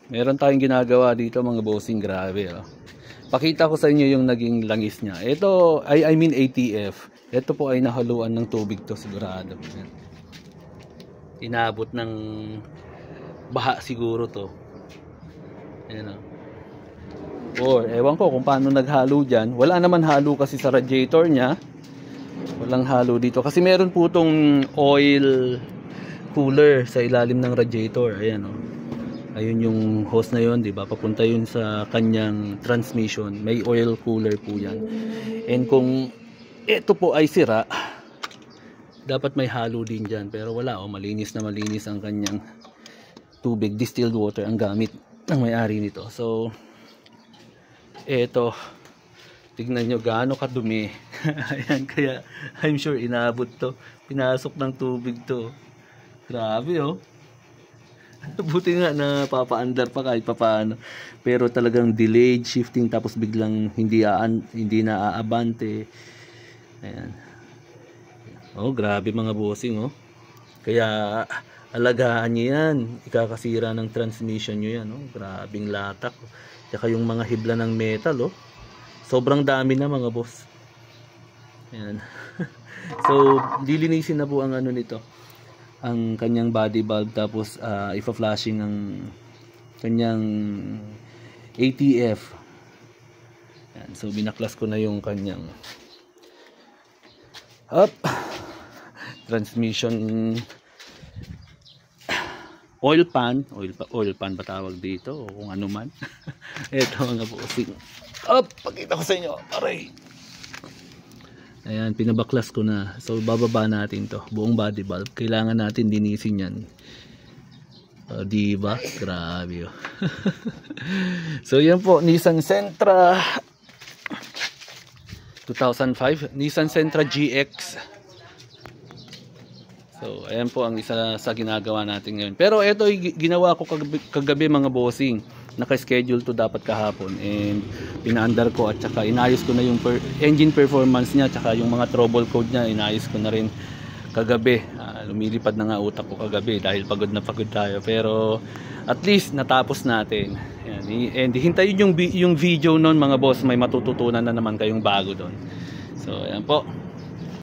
Meron tayong ginagawa dito mga bossing, grabe oh. Pakita ko sa inyo yung naging langis niya. Ito, I mean ATF. Ito po ay nahaluan ng tubig to sigurado. Inabot ng baha siguro to. Ayan oh. Or ewan ko kung paano naghalo dyan. Wala naman halo kasi sa radiator niya. Walang halo dito. Kasi meron po tong oil cooler sa ilalim ng radiator. Ayan oh. Ayun yung hose na yun, di ba? Papunta yun sa kanyang transmission. May oil cooler po yan. And kung ito po ay sira, dapat may halo din dyan. Pero wala, oh, malinis na malinis ang kanyang tubig. Distilled water ang gamit ng may-ari nito. So, ito, tignan nyo gaano kadumi. Ayan, kaya I'm sure inabot to. Pinasok ng tubig to. Grabe, oh. Buti nga na papaandar pa kahit papaano. Pero talagang delayed shifting tapos biglang hindi na aabante. Ayan. Oh, grabe mga bossing oh. Kaya alagaan niyo yan. Ikakasira ng transmission niyo yan oh. Grabing latak. Tsaka yung mga hibla ng metal oh. Sobrang dami na mga boss. Ayan. So, lilinisin na po ang ano nito. Ang kanyang body bulb tapos ifa-flashing ang kanyang ATF. Yan, so binaklas ko na yung kanyang transmission oil pan ba tawag dito o kung ano man. Ito mga bossing. Pakita ko sa inyo. Aray. Ayan, pinabaklas ko na. So, bababa natin to. Buong body bulb. Kailangan natin dinisin yan. Diba? Grabe. So, yan po. Nissan Sentra 2005. Nissan Sentra GX. So, ayan po ang isa sa ginagawa natin ngayon. Pero ito ginawa ko kagabi mga bossing. Naka-schedule to dapat kahapon and pinaandar ko at saka inayos ko na yung engine performance niya, tsaka yung mga trouble code niya inayos ko na rin kagabi. Lumilipad na nga utak ko kagabi dahil pagod na pagod tayo, pero at least natapos natin. Ayan. And hintayin yung video noon mga boss, may matututunan na naman kayong bago doon. So ayan po.